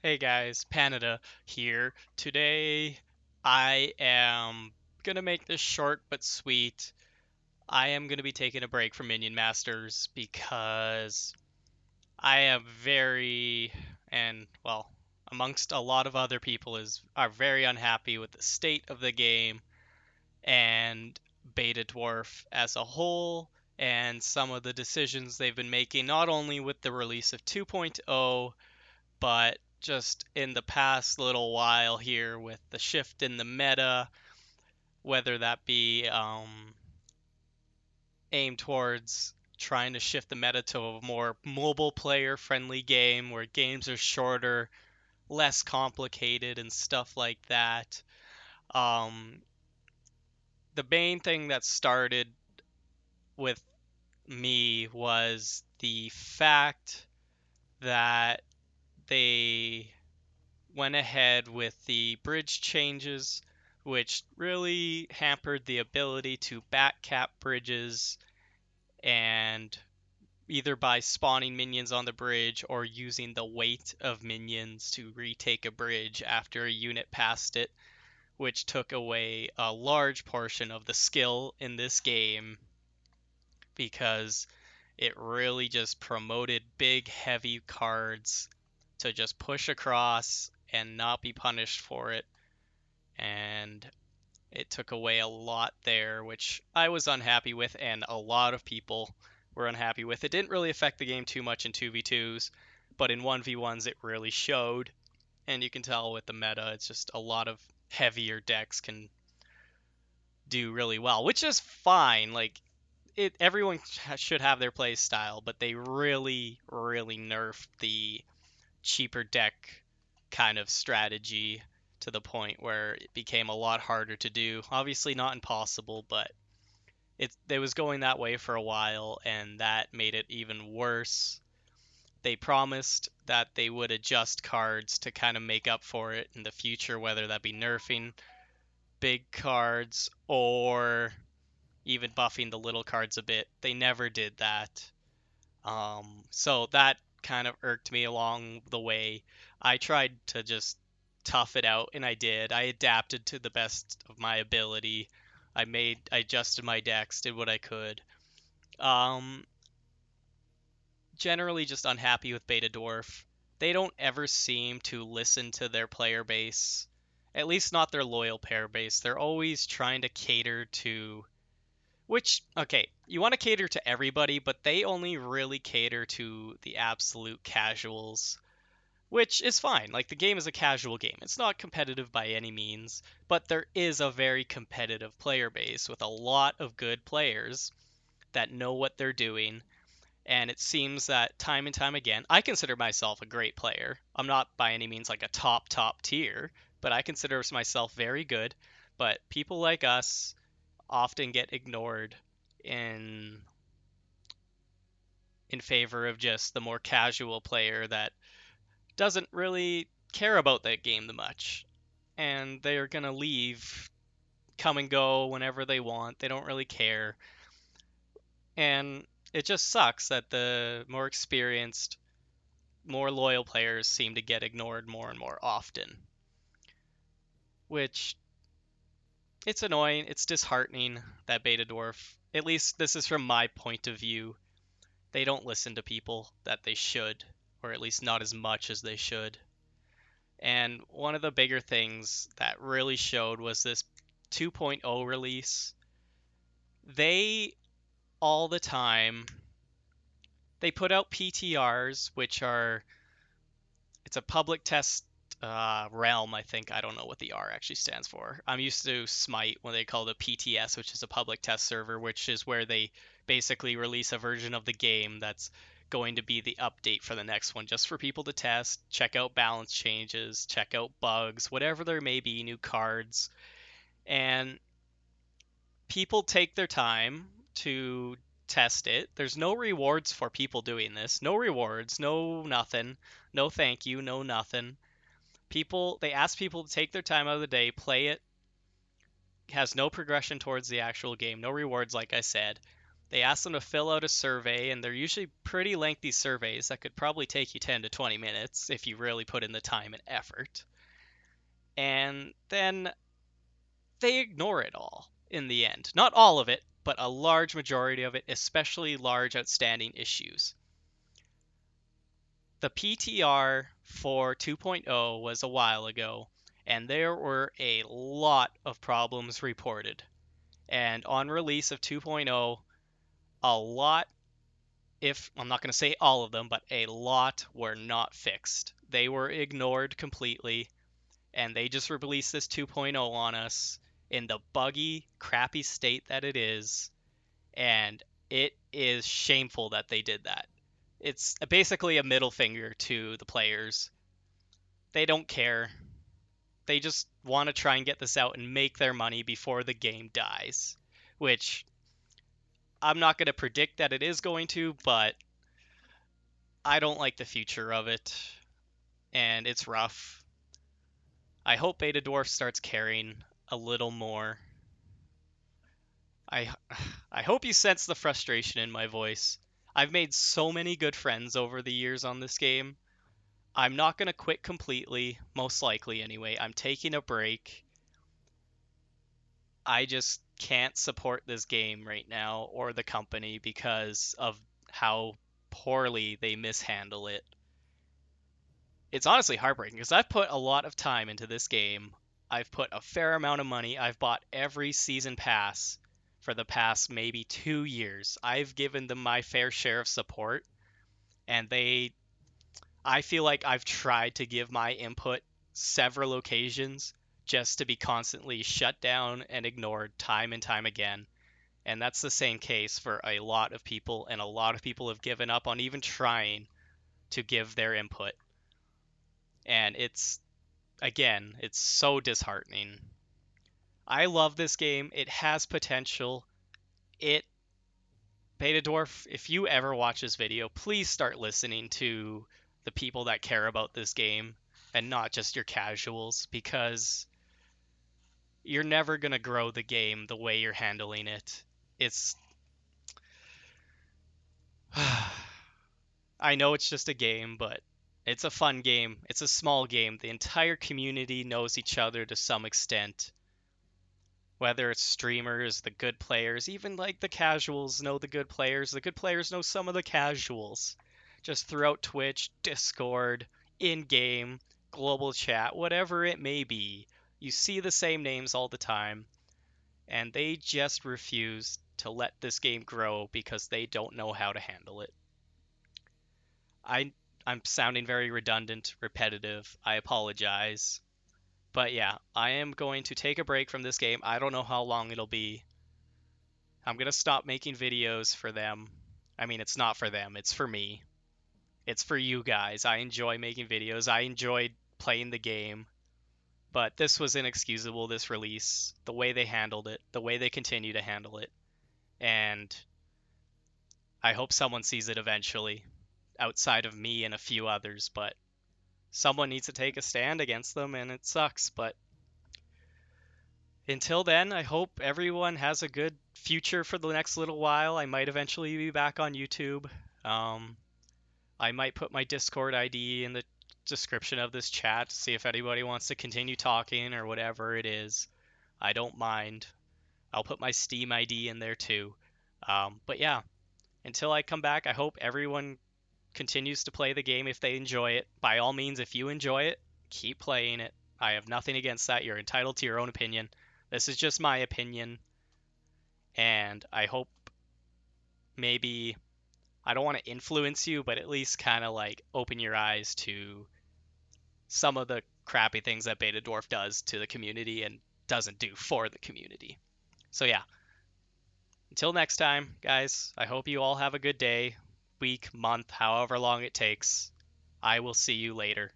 Hey guys, Panada here. Today I am gonna make this short but sweet. I am gonna be taking a break from Minion Masters because I am very, and well, amongst a lot of other people are very unhappy with the state of the game and Betadwarf as a whole and some of the decisions they've been making, not only with the release of 2.0 but just in the past little while here with the shift in the meta, whether that be aimed towards trying to shift the meta to a more mobile player friendly game where games are shorter, less complicated, and stuff like that. Um, the main thing that started with me was the fact that they went ahead with the bridge changes, which really hampered the ability to backcap bridges and either by spawning minions on the bridge or using the weight of minions to retake a bridge after a unit passed it, which took away a large portion of the skill in this game because it really just promoted big, heavy cards to just push across and not be punished for it. And it took away a lot there, which I was unhappy with, and a lot of people were unhappy with. It didn't really affect the game too much in 2v2s, but in 1v1s it really showed. And you can tell with the meta, it's just a lot of heavier decks can do really well, which is fine. Like everyone should have their play style, but they really, really nerfed the cheaper deck kind of strategy to the point where it became a lot harder to do. Obviously not impossible, but it was going that way for a while and that made it even worse. They promised that they would adjust cards to kind of make up for it in the future, whether that be nerfing big cards or even buffing the little cards a bit. They never did that. So that kind of irked me along the way. I tried to just tough it out, and I did. I adapted to the best of my ability. I adjusted my decks, did what I could. Um, Generally just unhappy with Beta Dwarf. They don't ever seem to listen to their player base, at least not their loyal player base. They're always trying to cater to which, okay, you want to cater to everybody, but they only really cater to the absolute casuals, which is fine. Like, the game is a casual game. It's not competitive by any means, but there is a very competitive player base with a lot of good players that know what they're doing. And it seems that time and time again, I consider myself a great player. I'm not by any means like a top tier, but I consider myself very good. But people like us often get ignored in in favor of just the more casual player that doesn't really care about that game that much. And they're going to leave, come and go whenever they want. They don't really care. And it just sucks that the more experienced, more loyal players seem to get ignored more and more often. Which it's annoying, it's disheartening that Beta Dwarf, at least this is from my point of view, they don't listen to people that they should, or at least not as much as they should. And one of the bigger things that really showed was this 2.0 release. They all the time they put out PTRs, which are it's a public test realm, I think. I don't know what the R actually stands for. I'm used to Smite when they call it a PTS, which is a public test server, which is where they basically release a version of the game that's going to be the update for the next one, just for people to test, check out balance changes, check out bugs, whatever there may be, new cards. And people take their time to test it. There's no rewards for people doing this. No rewards, no nothing. No thank you, no nothing. They ask people to take their time out of the day, play it. Has no progression towards the actual game, no rewards, like I said. They ask them to fill out a survey, and they're usually pretty lengthy surveys that could probably take you 10 to 20 minutes if you really put in the time and effort. And then they ignore it all in the end. Not all of it, but a large majority of it, especially large outstanding issues. The PTR for 2.0 was a while ago, and there were a lot of problems reported. And on release of 2.0, a lot, if I'm not going to say all of them, but a lot were not fixed. They were ignored completely, and they just released this 2.0 on us in the buggy, crappy state that it is, and it is shameful that they did that. It's basically a middle finger to the players. They don't care. They just want to try and get this out and make their money before the game dies, which I'm not going to predict that it is going to, but I don't like the future of it, and it's rough. I hope Betadwarf starts caring a little more. I I hope you sense the frustration in my voice. I've made so many good friends over the years on this game. I'm not going to quit completely, most likely anyway. I'm taking a break. I just can't support this game right now or the company because of how poorly they mishandle it. It's honestly heartbreaking because I've put a lot of time into this game. I've put a fair amount of money. I've bought every season pass for the past maybe 2 years. I've given them my fair share of support, and I feel like I've tried to give my input several occasions just to be constantly shut down and ignored time and time again. And that's the same case for a lot of people, and a lot of people have given up on even trying to give their input. And it's so disheartening. I love this game. It has potential. It Betadwarf, if you ever watch this video, please start listening to the people that care about this game and not just your casuals, because you're never going to grow the game the way you're handling it. It's I know it's just a game, but it's a fun game. It's a small game. The entire community knows each other to some extent. Whether it's streamers, the good players, even like the casuals know the good players. The good players know some of the casuals. Just throughout Twitch, Discord, in-game, global chat, whatever it may be. You see the same names all the time, and they just refuse to let this game grow because they don't know how to handle it. I I'm sounding very redundant, repetitive. I apologize. But yeah, I am going to take a break from this game. I don't know how long it'll be. I'm going to stop making videos for them. I mean, it's not for them, it's for me. It's for you guys. I enjoy making videos. I enjoyed playing the game. But this was inexcusable, this release. The way they handled it, the way they continue to handle it. And I hope someone sees it eventually, outside of me and a few others. But someone needs to take a stand against them, and it sucks. But until then, I hope everyone has a good future for the next little while. I might eventually be back on YouTube. Um, I might put my Discord ID in the description of this chat to see if anybody wants to continue talking or whatever it is. I don't mind. I'll put my Steam ID in there too. But yeah, until I come back, I hope everyone continues to play the game if they enjoy it. By all means, if you enjoy it, keep playing it. I have nothing against that. You're entitled to your own opinion. This is just my opinion, and I hope maybe I don't want to influence you, but at least kind of like open your eyes to some of the crappy things that Betadwarf does to the community and doesn't do for the community. So yeah, until next time, guys, I hope you all have a good day, week, month, however long it takes. I will see you later.